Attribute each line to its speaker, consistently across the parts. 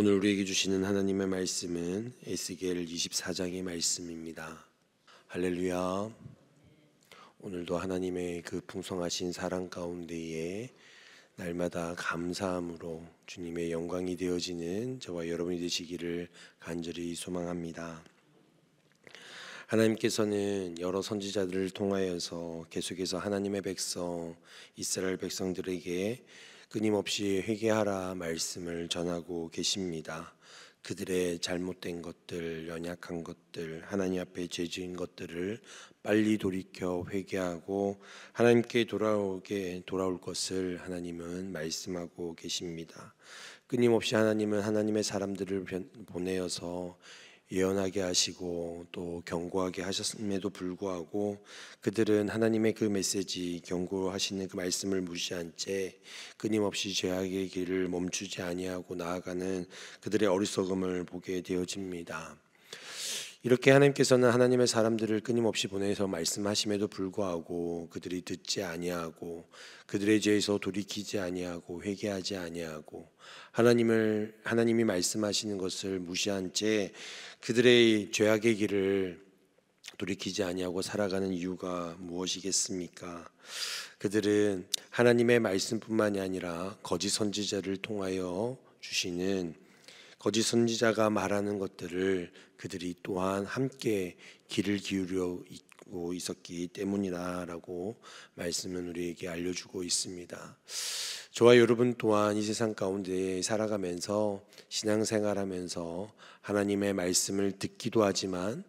Speaker 1: 오늘 우리에게 주시는 하나님의 말씀은 에스겔 24장의 말씀입니다. 할렐루야. 오늘도 하나님의 그 풍성하신 사랑 가운데에 날마다 감사함으로 주님의 영광이 되어지는 저와 여러분이 되시기를 간절히 소망합니다. 하나님께서는 여러 선지자들을 통하여서 계속해서 하나님의 백성 이스라엘 백성들에게 끊임없이 회개하라 말씀을 전하고 계십니다. 그들의 잘못된 것들, 연약한 것들, 하나님 앞에 죄지은 것들을 빨리 돌이켜 회개하고 하나님께 돌아올 것을 하나님은 말씀하고 계십니다. 끊임없이 하나님은 하나님의 사람들을 보내어서 예언하게 하시고 또 경고하게 하셨음에도 불구하고 그들은 하나님의 그 메시지, 경고하시는 그 말씀을 무시한 채 끊임없이 죄악의 길을 멈추지 아니하고 나아가는 그들의 어리석음을 보게 되어집니다. 이렇게 하나님께서는 하나님의 사람들을 끊임없이 보내서 말씀하심에도 불구하고 그들이 듣지 아니하고 그들의 죄에서 돌이키지 아니하고 회개하지 아니하고 하나님이 말씀하시는 것을 무시한 채 그들의 죄악의 길을 돌이키지 아니하고 살아가는 이유가 무엇이겠습니까? 그들은 하나님의 말씀뿐만이 아니라 거짓 선지자를 통하여 주시는 거짓 선지자가 말하는 것들을 그들이 또한 함께 귀를 기울이고 있었기 때문이라고 말씀은 우리에게 알려주고 있습니다. 저와 여러분 또한 이 세상 가운데 살아가면서 신앙생활하면서 하나님의 말씀을 듣기도 하지만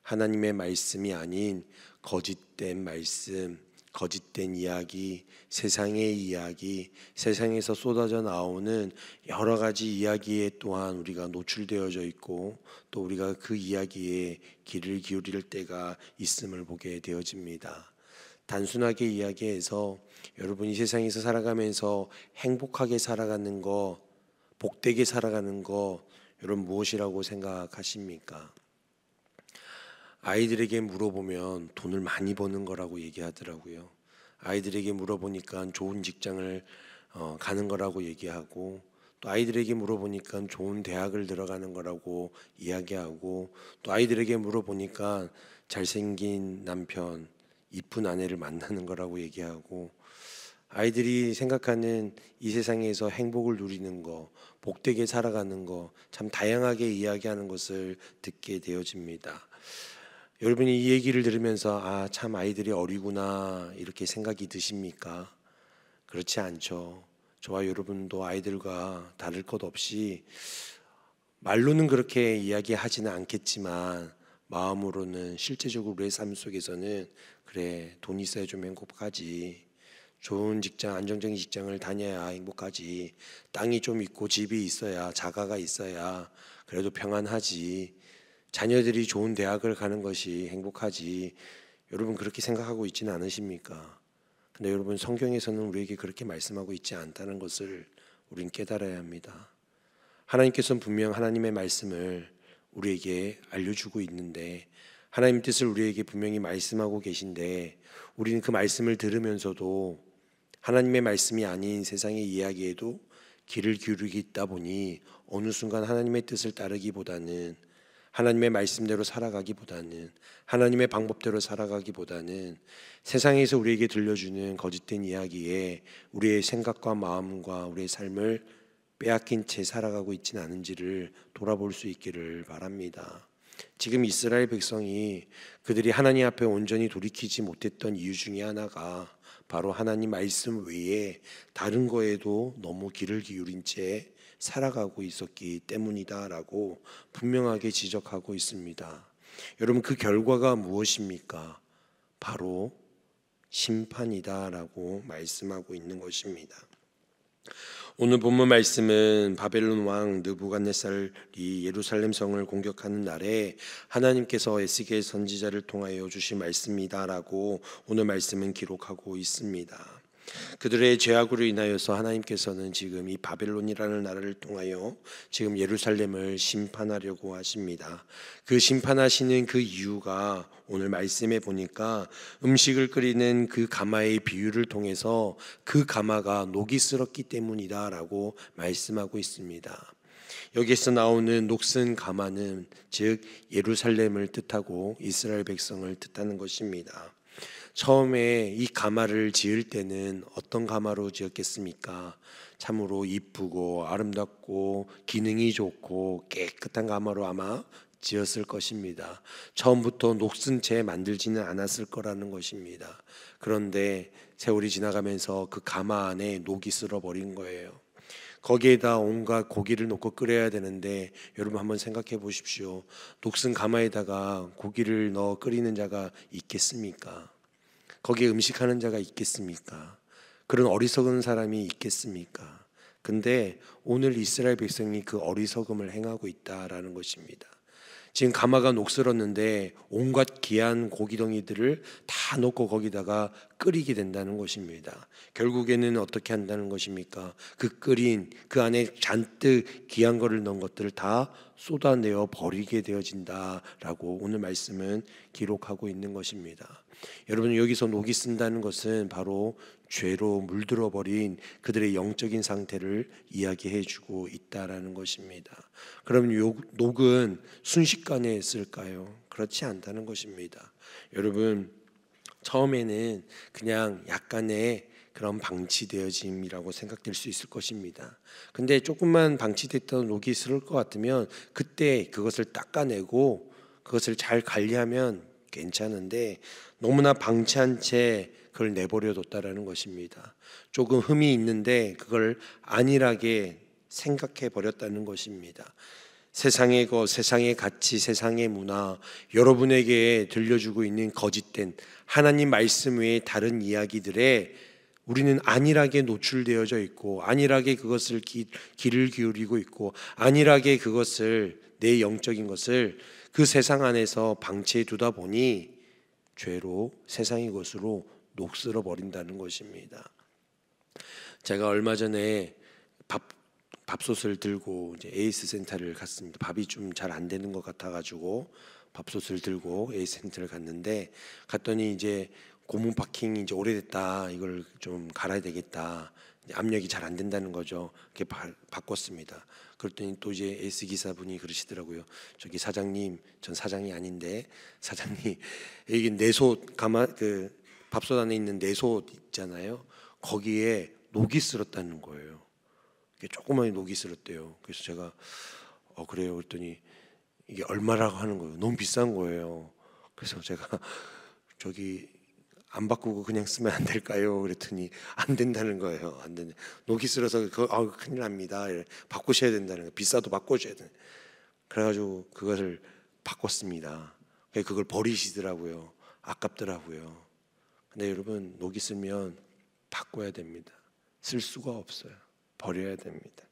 Speaker 1: 하나님의 말씀이 아닌 거짓된 말씀, 거짓된 이야기, 세상의 이야기, 세상에서 쏟아져 나오는 여러 가지 이야기에 또한 우리가 노출되어져 있고 또 우리가 그 이야기에 귀를 기울일 때가 있음을 보게 되어집니다. 단순하게 이야기해서 여러분이 세상에서 살아가면서 행복하게 살아가는 거, 복되게 살아가는 거 여러분 무엇이라고 생각하십니까? 아이들에게 물어보면 돈을 많이 버는 거라고 얘기하더라고요. 아이들에게 물어보니까 좋은 직장을 가는 거라고 얘기하고 또 아이들에게 물어보니까 좋은 대학을 들어가는 거라고 이야기하고 또 아이들에게 물어보니까 잘생긴 남편, 이쁜 아내를 만나는 거라고 얘기하고 아이들이 생각하는 이 세상에서 행복을 누리는 거, 복되게 살아가는 거 참 다양하게 이야기하는 것을 듣게 되어집니다. 여러분이 이 얘기를 들으면서 참 아이들이 어리구나 이렇게 생각이 드십니까? 그렇지 않죠. 저와 여러분도 아이들과 다를 것 없이 말로는 그렇게 이야기하지는 않겠지만 마음으로는 실제적으로 우리의 삶 속에서는 그래, 돈 있어야 좀 행복하지, 좋은 직장, 안정적인 직장을 다녀야 행복하지, 땅이 좀 있고 집이 있어야, 자가가 있어야 그래도 평안하지, 자녀들이 좋은 대학을 가는 것이 행복하지, 여러분 그렇게 생각하고 있지는 않으십니까? 근데 여러분 성경에서는 우리에게 그렇게 말씀하고 있지 않다는 것을 우린 깨달아야 합니다. 하나님께서는 분명 하나님의 말씀을 우리에게 알려주고 있는데 하나님 뜻을 우리에게 분명히 말씀하고 계신데 우리는 그 말씀을 들으면서도 하나님의 말씀이 아닌 세상의 이야기에도 귀를 기울이고 있다 보니 어느 순간 하나님의 뜻을 따르기보다는 하나님의 말씀대로 살아가기보다는 하나님의 방법대로 살아가기보다는 세상에서 우리에게 들려주는 거짓된 이야기에 우리의 생각과 마음과 우리의 삶을 빼앗긴 채 살아가고 있지는 않은지를 돌아볼 수 있기를 바랍니다. 지금 이스라엘 백성이 그들이 하나님 앞에 온전히 돌이키지 못했던 이유 중에 하나가 바로 하나님 말씀 외에 다른 거에도 너무 귀를 기울인 채 살아가고 있었기 때문이다라고 분명하게 지적하고 있습니다. 여러분 그 결과가 무엇입니까? 바로 심판이다라고 말씀하고 있는 것입니다. 오늘 본문 말씀은 바벨론 왕 느부갓네살이 예루살렘 성을 공격하는 날에 하나님께서 에스겔 선지자를 통하여 주신 말씀이다라고 오늘 말씀은 기록하고 있습니다. 그들의 죄악으로 인하여서 하나님께서는 지금 이 바벨론이라는 나라를 통하여 지금 예루살렘을 심판하려고 하십니다. 그 심판하시는 그 이유가 오늘 말씀에 보니까 음식을 끓이는 그 가마의 비유를 통해서 그 가마가 녹이 슬었기 때문이다라고 말씀하고 있습니다. 여기에서 나오는 녹슨 가마는 즉 예루살렘을 뜻하고 이스라엘 백성을 뜻하는 것입니다. 처음에 이 가마를 지을 때는 어떤 가마로 지었겠습니까? 참으로 이쁘고 아름답고 기능이 좋고 깨끗한 가마로 아마 지었을 것입니다. 처음부터 녹슨 채 만들지는 않았을 거라는 것입니다. 그런데 세월이 지나가면서 그 가마 안에 녹이 쓸어버린 거예요. 거기에다 온갖 고기를 넣고 끓여야 되는데 여러분 한번 생각해 보십시오. 녹슨 가마에다가 고기를 넣어 끓이는 자가 있겠습니까? 거기에 음식하는 자가 있겠습니까? 그런 어리석은 사람이 있겠습니까? 근데 오늘 이스라엘 백성이 그 어리석음을 행하고 있다라는 것입니다. 지금 가마가 녹슬었는데 온갖 귀한 고기덩이들을 다 넣고 거기다가 끓이게 된다는 것입니다. 결국에는 어떻게 한다는 것입니까? 그 끓인 그 안에 잔뜩 귀한 거를 넣은 것들을 다 쏟아내어 버리게 되어진다라고 오늘 말씀은 기록하고 있는 것입니다. 여러분, 여기서 녹이 쓴다는 것은 바로 죄로 물들어 버린 그들의 영적인 상태를 이야기해 주고 있다라는 것입니다. 그럼 녹은 순식간에 쓸까요? 그렇지 않다는 것입니다. 여러분, 처음에는 그냥 약간의 그런 방치되어짐이라고 생각될 수 있을 것입니다. 근데 조금만 방치됐던 녹이 있을 것 같으면 그때 그것을 닦아내고 그것을 잘 관리하면 괜찮은데 너무나 방치한 채 그걸 내버려 뒀다라는 것입니다. 조금 흠이 있는데 그걸 안일하게 생각해 버렸다는 것입니다. 세상의 것, 세상의 가치, 세상의 문화, 여러분에게 들려주고 있는 거짓된 하나님 말씀 외에 다른 이야기들에 우리는 안일하게 노출되어져 있고 안일하게 그것을 귀를 기울이고 있고 안일하게 그것을 내 영적인 것을 그 세상 안에서 방치해 두다 보니 죄로 세상의 것으로 녹슬어 버린다는 것입니다. 제가 얼마 전에 밥솥을 들고 이제 에이스 센터를 갔습니다. 밥이 좀 잘 안 되는 것 같아가지고 밥솥을 들고 에이스 센터를 갔는데 갔더니 이제 고무 파킹이 이제 오래됐다. 이걸 좀 갈아야 되겠다. 압력이 잘 안 된다는 거죠. 이렇게 바꿨습니다. 그랬더니 또 이제 에이스 기사분이 그러시더라고요. 저기 사장님, 전 사장이 아닌데 사장님 여기 내솥 가마 그 밥솥 안에 있는 내솥 있잖아요. 거기에 녹이 슬었다는 거예요. 조그마한 녹이 슬었대요. 그래서 제가 그래요. 그랬더니 이게 얼마라고 하는 거예요. 너무 비싼 거예요. 그래서 제가 저기 안 바꾸고 그냥 쓰면 안 될까요? 그랬더니 안 된다는 거예요. 안 된다. 녹이 슬어서 큰일 납니다. 바꾸셔야 된다는 거예요. 비싸도 바꾸셔야 돼. 그래가지고 그것을 바꿨습니다. 그걸 버리시더라고요. 아깝더라고요. 근데 여러분, 녹이 쓰면 바꿔야 됩니다. 쓸 수가 없어요. 버려야 됩니다.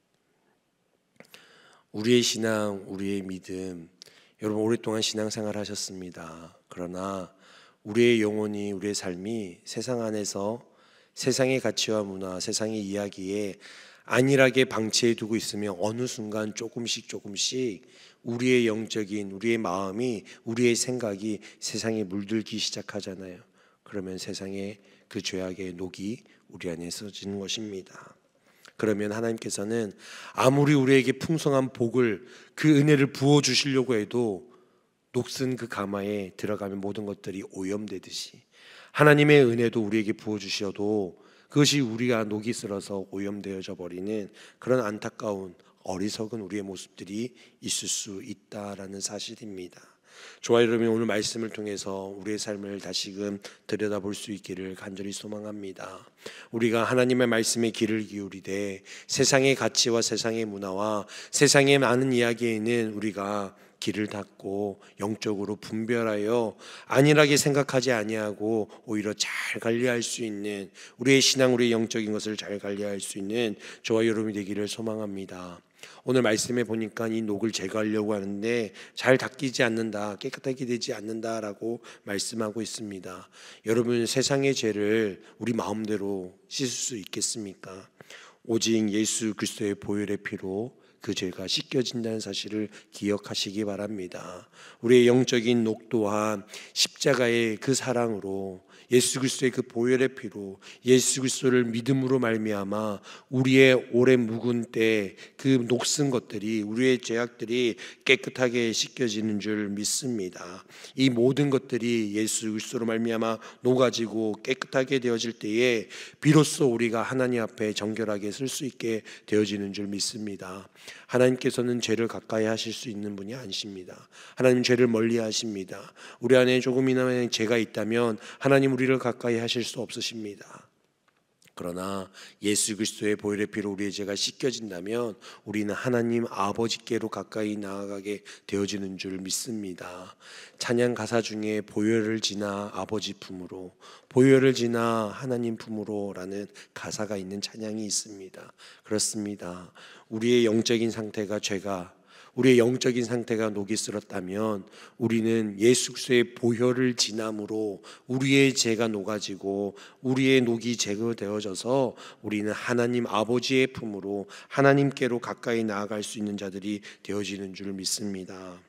Speaker 1: 우리의 신앙, 우리의 믿음, 여러분 오랫동안 신앙생활 하셨습니다. 그러나 우리의 영혼이, 우리의 삶이 세상 안에서 세상의 가치와 문화, 세상의 이야기에 안일하게 방치해 두고 있으면 어느 순간 조금씩 우리의 영적인, 우리의 마음이, 우리의 생각이 세상에 물들기 시작하잖아요. 그러면 세상에 그 죄악의 녹이 우리 안에 써지는 것입니다. 그러면 하나님께서는 아무리 우리에게 풍성한 복을, 그 은혜를 부어주시려고 해도 녹슨 그 가마에 들어가면 모든 것들이 오염되듯이 하나님의 은혜도 우리에게 부어주셔도 그것이 우리가 녹이 슬어서 오염되어져 버리는 그런 안타까운 어리석은 우리의 모습들이 있을 수 있다라는 사실입니다. 저와 여러분이 오늘 말씀을 통해서 우리의 삶을 다시금 들여다볼 수 있기를 간절히 소망합니다. 우리가 하나님의 말씀에 귀를 기울이되 세상의 가치와 세상의 문화와 세상의 많은 이야기에는 우리가 귀를 닫고 영적으로 분별하여 안일하게 생각하지 아니하고 오히려 잘 관리할 수 있는 우리의 신앙, 우리의 영적인 것을 잘 관리할 수 있는 저와 여러분이 되기를 소망합니다. 오늘 말씀에 보니까 이 녹을 제거하려고 하는데 잘 닦이지 않는다, 깨끗하게 되지 않는다라고 말씀하고 있습니다. 여러분, 세상의 죄를 우리 마음대로 씻을 수 있겠습니까? 오직 예수 그리스도의 보혈의 피로 그 죄가 씻겨진다는 사실을 기억하시기 바랍니다. 우리의 영적인 녹 또한 십자가의 그 사랑으로 예수 그리스도의 그 보혈의 피로 예수 그리스도를 믿음으로 말미암아 우리의 오래 묵은 때 그 녹슨 것들이 우리의 죄악들이 깨끗하게 씻겨지는 줄 믿습니다. 이 모든 것들이 예수 그리스도로 말미암아 녹아지고 깨끗하게 되어질 때에 비로소 우리가 하나님 앞에 정결하게 설 수 있게 되어지는 줄 믿습니다. 하나님께서는 죄를 가까이 하실 수 있는 분이 아니십니다. 하나님 죄를 멀리 하십니다. 우리 안에 조금이나마 죄가 있다면 하나님 우리를 가까이 하실 수 없으십니다. 그러나 예수 그리스도의 보혈의 피로 우리의 죄가 씻겨진다면 우리는 하나님 아버지께로 가까이 나아가게 되어지는 줄 믿습니다. 찬양 가사 중에 보혈을 지나 아버지 품으로, 보혈을 지나 하나님 품으로 라는 가사가 있는 찬양이 있습니다. 그렇습니다. 우리의 영적인 상태가 우리의 영적인 상태가 녹이 슬었다면 우리는 예수 그리스도의 보혈을 지남으로 우리의 죄가 녹아지고 우리의 녹이 제거되어져서 우리는 하나님 아버지의 품으로 하나님께로 가까이 나아갈 수 있는 자들이 되어지는 줄 믿습니다.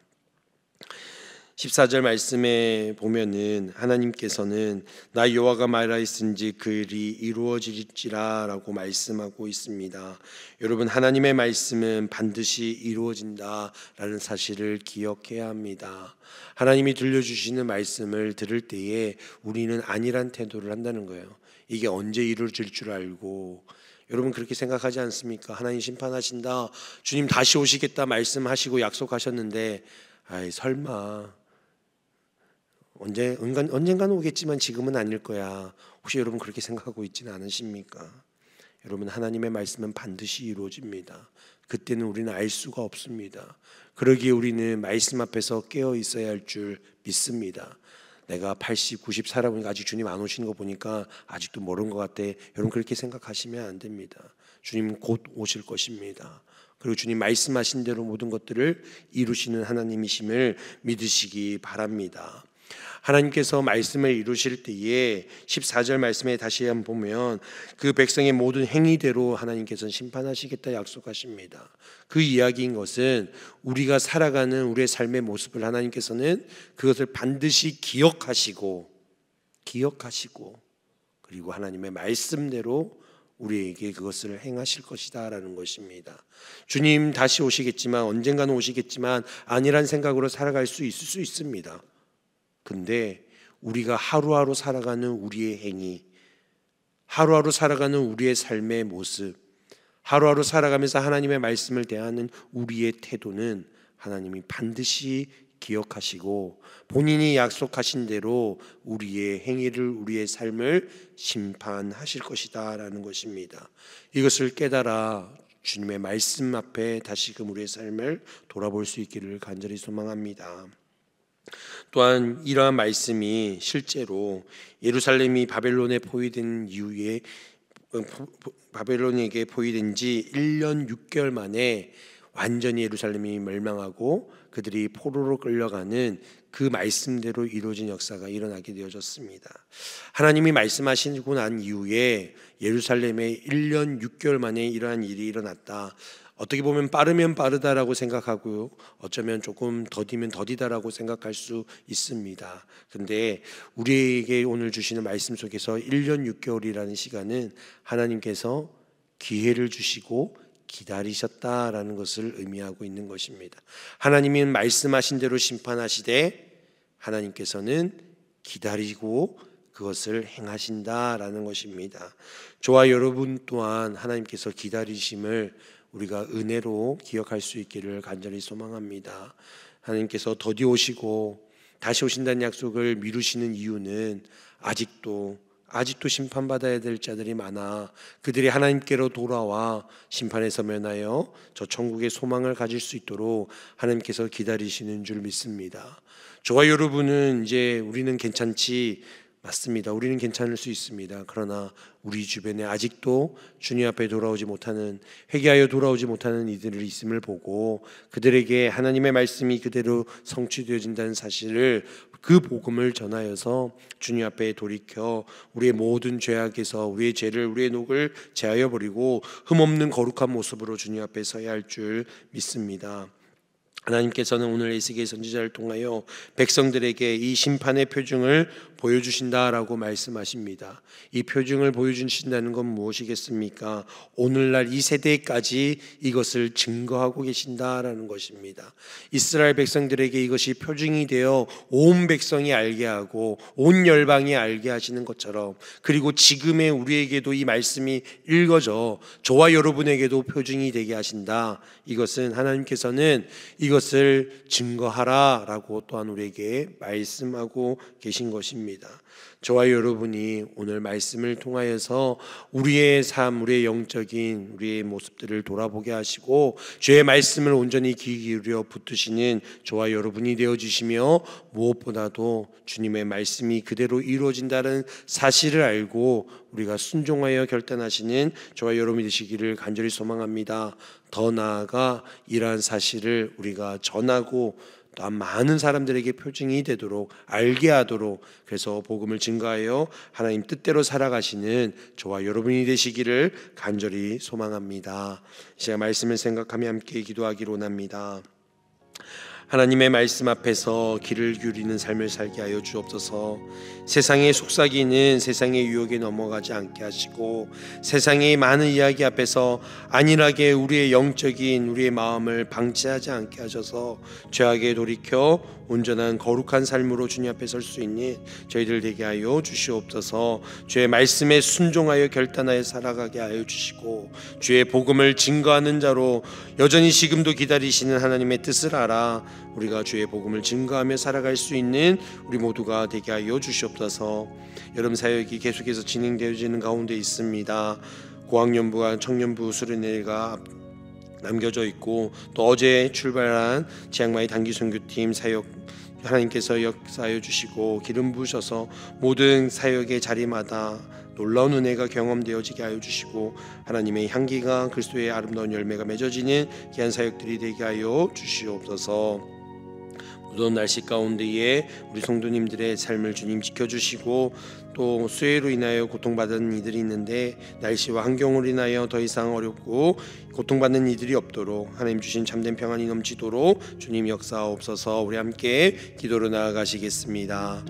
Speaker 1: 14절 말씀에 보면은 하나님께서는 나 여호와가 말하였은지 그 일이 이루어질지라 라고 말씀하고 있습니다. 여러분, 하나님의 말씀은 반드시 이루어진다라는 사실을 기억해야 합니다. 하나님이 들려주시는 말씀을 들을 때에 우리는 아니란 태도를 한다는 거예요. 이게 언제 이루어질 줄 알고, 여러분 그렇게 생각하지 않습니까? 하나님 심판하신다, 주님 다시 오시겠다 말씀하시고 약속하셨는데 아이 설마 언젠가는 오겠지만 지금은 아닐 거야. 혹시 여러분 그렇게 생각하고 있지는 않으십니까? 여러분, 하나님의 말씀은 반드시 이루어집니다. 그때는 우리는 알 수가 없습니다. 그러기에 우리는 말씀 앞에서 깨어 있어야 할 줄 믿습니다. 내가 80, 90 살아보니까 아직 주님 안 오시는 거 보니까 아직도 모르는 것 같아. 여러분 그렇게 생각하시면 안 됩니다. 주님 곧 오실 것입니다. 그리고 주님 말씀하신 대로 모든 것들을 이루시는 하나님이심을 믿으시기 바랍니다. 하나님께서 말씀을 이루실 때에 14절 말씀에 다시 한번 보면 그 백성의 모든 행위대로 하나님께서는 심판하시겠다 약속하십니다. 그 이야기인 것은 우리가 살아가는 우리의 삶의 모습을 하나님께서는 그것을 반드시 기억하시고 그리고 하나님의 말씀대로 우리에게 그것을 행하실 것이다 라는 것입니다. 주님 다시 오시겠지만, 언젠가는 오시겠지만 아니란 생각으로 살아갈 수 있을 수 있습니다. 근데 우리가 하루하루 살아가는 우리의 행위, 하루하루 살아가는 우리의 삶의 모습, 하루하루 살아가면서 하나님의 말씀을 대하는 우리의 태도는 하나님이 반드시 기억하시고 본인이 약속하신 대로 우리의 행위를, 우리의 삶을 심판하실 것이다 라는 것입니다. 이것을 깨달아 주님의 말씀 앞에 다시금 우리의 삶을 돌아볼 수 있기를 간절히 소망합니다. 또한 이러한 말씀이 실제로 예루살렘이 바벨론에 포위된 이후에 바벨론에게 포위된 지 1년 6개월 만에 완전히 예루살렘이 멸망하고 그들이 포로로 끌려가는 그 말씀대로 이루어진 역사가 일어나게 되어졌습니다. 하나님이 말씀하시고 난 이후에 예루살렘에 1년 6개월 만에 이러한 일이 일어났다. 어떻게 보면 빠르면 빠르다라고 생각하고 어쩌면 조금 더디면 더디다라고 생각할 수 있습니다. 근데 우리에게 오늘 주시는 말씀 속에서 1년 6개월이라는 시간은 하나님께서 기회를 주시고 기다리셨다라는 것을 의미하고 있는 것입니다. 하나님은 말씀하신 대로 심판하시되 하나님께서는 기다리고 그것을 행하신다라는 것입니다. 저와 여러분 또한 하나님께서 기다리심을 우리가 은혜로 기억할 수 있기를 간절히 소망합니다. 하나님께서 더디 오시고 다시 오신다는 약속을 미루시는 이유는 아직도 심판받아야 될 자들이 많아 그들이 하나님께로 돌아와 심판에서 면하여 저 천국의 소망을 가질 수 있도록 하나님께서 기다리시는 줄 믿습니다. 저와 여러분은 이제 우리는 괜찮지, 맞습니다. 우리는 괜찮을 수 있습니다. 그러나 우리 주변에 아직도 주님 앞에 돌아오지 못하는, 회개하여 돌아오지 못하는 이들이 있음을 보고 그들에게 하나님의 말씀이 그대로 성취되어진다는 사실을, 그 복음을 전하여서 주님 앞에 돌이켜 우리의 모든 죄악에서 우리의 죄를, 우리의 녹을 제하여 버리고 흠없는 거룩한 모습으로 주님 앞에 서야 할 줄 믿습니다. 하나님께서는 오늘 에스겔 선지자를 통하여 백성들에게 이 심판의 표징을 보여주신다라고 말씀하십니다. 이 표징을 보여주신다는 건 무엇이겠습니까? 오늘날 이 세대까지 이것을 증거하고 계신다라는 것입니다. 이스라엘 백성들에게 이것이 표징이 되어 온 백성이 알게 하고 온 열방이 알게 하시는 것처럼, 그리고 지금의 우리에게도 이 말씀이 읽어져 저와 여러분에게도 표징이 되게 하신다. 이것은 하나님께서는 이것을 증거하라 라고 또한 우리에게 말씀하고 계신 것입니다. 저와 여러분이 오늘 말씀을 통하여서 우리의 삶, 우리의 영적인 우리의 모습들을 돌아보게 하시고 주의 말씀을 온전히 귀 기울여 붙드시는 저와 여러분이 되어주시며, 무엇보다도 주님의 말씀이 그대로 이루어진다는 사실을 알고 우리가 순종하여 결단하시는 저와 여러분이 되시기를 간절히 소망합니다. 더 나아가 이러한 사실을 우리가 전하고 또한 많은 사람들에게 표징이 되도록, 알게 하도록, 그래서 복음을 증거하여 하나님 뜻대로 살아가시는 저와 여러분이 되시기를 간절히 소망합니다. 이 시간 말씀을 생각하며 함께 기도하기로 원합니다. 하나님의 말씀 앞에서 귀를 기울이는 삶을 살게 하여 주옵소서. 세상의 속삭이는 세상의 유혹에 넘어가지 않게 하시고, 세상의 많은 이야기 앞에서 안일하게 우리의 영적인 우리의 마음을 방치하지 않게 하셔서 죄악에 돌이켜 온전한 거룩한 삶으로 주님 앞에 설 수 있는 저희들 되게 하여 주시옵소서. 주의 말씀에 순종하여 결단하여 살아가게 하여 주시고, 주의 복음을 증거하는 자로 여전히 지금도 기다리시는 하나님의 뜻을 알아 우리가 주의 복음을 증거하며 살아갈 수 있는 우리 모두가 되게 하여 주시옵소서. 여름 사역이 계속해서 진행되어지는 가운데 있습니다. 고학년부와 청년부 수련회가 남겨져 있고, 또 어제 출발한 지향마이 단기 선교팀 사역 하나님께서 역사하여 주시고 기름 부으셔서 모든 사역의 자리마다 놀라운 은혜가 경험되어지게 하여 주시고, 하나님의 향기가 그리스도의 아름다운 열매가 맺어지는 귀한 사역들이 되게 하여 주시옵소서. 무더운 날씨 가운데에 우리 성도님들의 삶을 주님 지켜주시고, 또 수해로 인하여 고통받은 이들이 있는데 날씨와 환경으로 인하여 더 이상 어렵고 고통받는 이들이 없도록 하나님 주신 참된 평안이 넘치도록 주님 역사하옵소서. 우리 함께 기도로 나아가시겠습니다.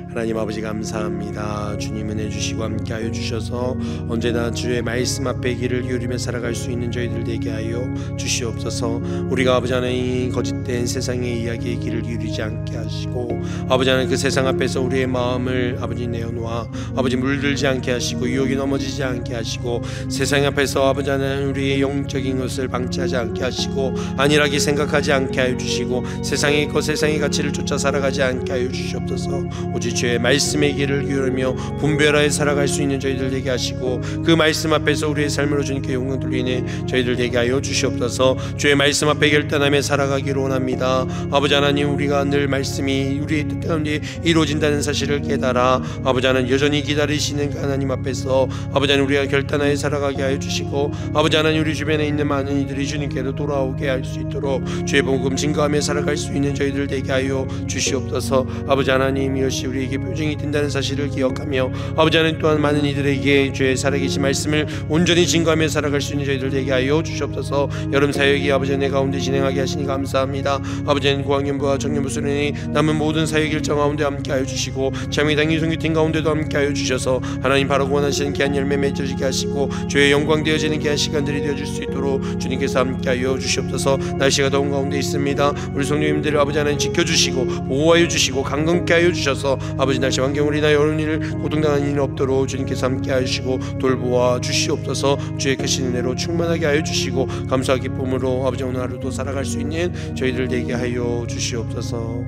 Speaker 1: 하나님 아버지 감사합니다. 주님 은혜 주시고 함께하여 주셔서 언제나 주의 말씀 앞에 귀를 기울이며 살아갈 수 있는 저희들 되게 하여 주시옵소서. 우리가 아버지 하나님 거짓된 세상의 이야기에 귀를 기울이지 않게 하시고, 아버지 하나님 그 세상 앞에서 우리의 마음을 아버지 내어놓아 아버지 물들지 않게 하시고 유혹이 넘어지지 않게 하시고, 세상 앞에서 아버지 하나님 우리의 영적인 것을 방치하지 않게 하시고 안일하게 생각하지 않게 하여 주시고, 세상의 것 세상의 가치를 쫓아 살아가지 않게 하여 주시옵소서. 오직 주의 말씀의 길을 기울이며 분별하여 살아갈 수 있는 저희들 되게 하시고, 그 말씀 앞에서 우리의 삶으로 주님께 영광 돌리는 저희들 되게 하여 주시옵소서. 주의 말씀 앞에 결단하며 살아가기를 원합니다. 아버지 하나님 우리가 늘 말씀이 우리의 뜻 가운데 이루어진다는 사실을 깨달아 아버지 하나님 여전히 기다리시는 하나님 앞에서 아버지 하나님 우리가 결단하여 살아가게 하여 주시고, 아버지 하나님 우리 주변에 있는 많은 이들이 주님께로 돌아오게 할 수 있도록 주의 복음 증거하며 살아갈 수 있는 저희들 되게 하여 주시옵소서. 아버지 하나님 이것이 우리에게 표징이 된다는 사실을 기억하며, 아버지 하나님 또한 많은 이들에게 주의 살아계신 말씀을 온전히 증거하며 살아갈 수 있는 저희들 되게 하여 주시옵소서. 여름 사역이 아버지 내 가운데 진행하게 하시니 감사합니다. 아버지 하나님 고학년부와 청년부 수련회 남은 모든 사역 일정 가운데 함께 하여 주시고, 장미 단기 선교팀 가운데도 함께 하여 주셔서 하나님 바로 원하시는 귀한 열매 맺어지게 하시고 주의 영광 되어지는 귀한 시간들이 되어질 수 있도록 주님께서 함께 하여 주시옵소서. 날씨가 더운 가운데 있습니다. 우리 성도님들을 아버지 하나님 지켜주시고 보호하여 주시고 강건케 하여 주셔서 아버지 날씨 환경으로 인하여 어려운 일을 고통당하는 일이 없도록 주님께서 함께 하시고 돌보아 주시옵소서. 주의 크신 은혜로 충만하게 하여 주시고 감사와 기쁨으로 아버지 오늘 하루도 살아갈 수 있는 저희들 되게 하여 주시옵소서.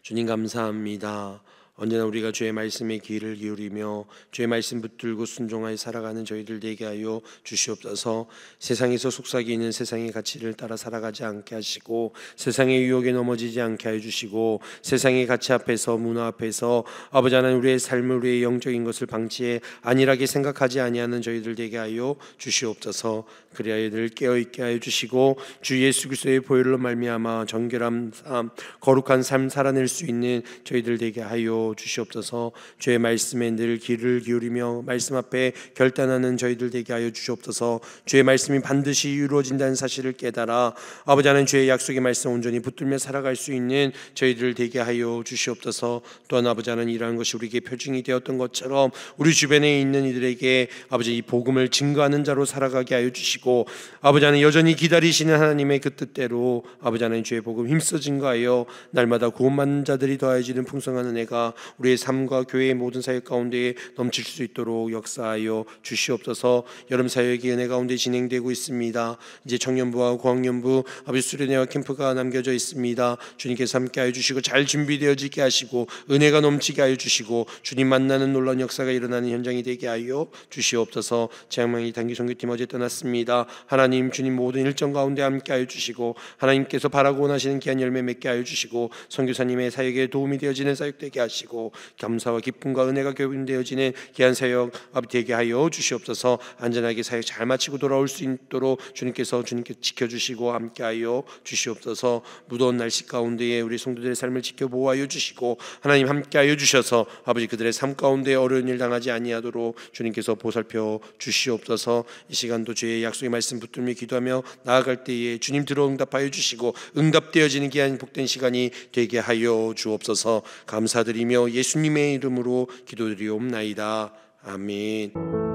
Speaker 1: 주님 감사합니다. 언제나 우리가 주의 말씀에 귀를 기울이며 주의 말씀 붙들고 순종하여 살아가는 저희들 되게 하여 주시옵소서. 세상에서 속삭이는 세상의 가치를 따라 살아가지 않게 하시고, 세상의 유혹에 넘어지지 않게 하여 주시고, 세상의 가치 앞에서 문화 앞에서 아버지 하나님 우리의 삶을 우리의 영적인 것을 방치해 안일하게 생각하지 아니하는 저희들 되게 하여 주시옵소서. 그리하여 늘 깨어있게 하여 주시고 주 예수 그리스도의 보혈로 말미암아 정결한 삶 거룩한 삶 살아낼 수 있는 저희들 되게 하여 하여 주시옵소서. 주의 말씀에 늘 귀를 기울이며 말씀 앞에 결단하는 저희들 되게 하여 주시옵소서. 주의 말씀이 반드시 이루어진다는 사실을 깨달아 아버지 하나님 주의 약속의 말씀 온전히 붙들며 살아갈 수 있는 저희들 되게 하여 주시옵소서. 또한 아버지 하나님 이러한 것이 우리에게 표징이 되었던 것처럼 우리 주변에 있는 이들에게 아버지 이 복음을 증거하는 자로 살아가게 하여 주시고 아버지 하나님 여전히 기다리시는 하나님의 그 뜻대로 아버지 하나님 주의 복음 힘써 증거하여 날마다 구원받는 자들이 더해지는 풍성한 은혜가 우리의 삶과 교회의 모든 사역 가운데 넘칠 수 있도록 역사하여 주시옵소서. 여름 사역이 은혜 가운데 진행되고 있습니다. 이제 청년부와 고학년부 아버지 수련회와 캠프가 남겨져 있습니다. 주님께서 함께하여 주시고 잘 준비되어지게 하시고 은혜가 넘치게 하여 주시고 주님 만나는 놀라운 역사가 일어나는 현장이 되게 하여 주시옵소서. 재앙망이 단기 선교팀 어제 떠났습니다. 하나님 주님 모든 일정 가운데 함께하여 주시고 하나님께서 바라고 원하시는 귀한 열매 맺게 하여 주시고 선교사님의 사역에 도움이 되어지는 사역 되게 하시고 감사와 기쁨과 은혜가 교분되어지는 귀한 사역 되게 하여 주시옵소서. 안전하게 사역 잘 마치고 돌아올 수 있도록 주님께서 지켜주시고 함께하여 주시옵소서. 무더운 날씨 가운데에 우리 성도들의 삶을 지켜 보호하여 주시고 하나님 함께하여 주셔서 아버지 그들의 삶 가운데 어려운 일 당하지 아니하도록 주님께서 보살펴 주시옵소서. 이 시간도 주의 약속의 말씀 붙들며 기도하며 나아갈 때에 주님 들어 응답하여 주시고 응답되어지는 귀한 복된 시간이 되게 하여 주옵소서. 감사드리며 예수님의 이름으로 기도드리옵나이다. 아멘.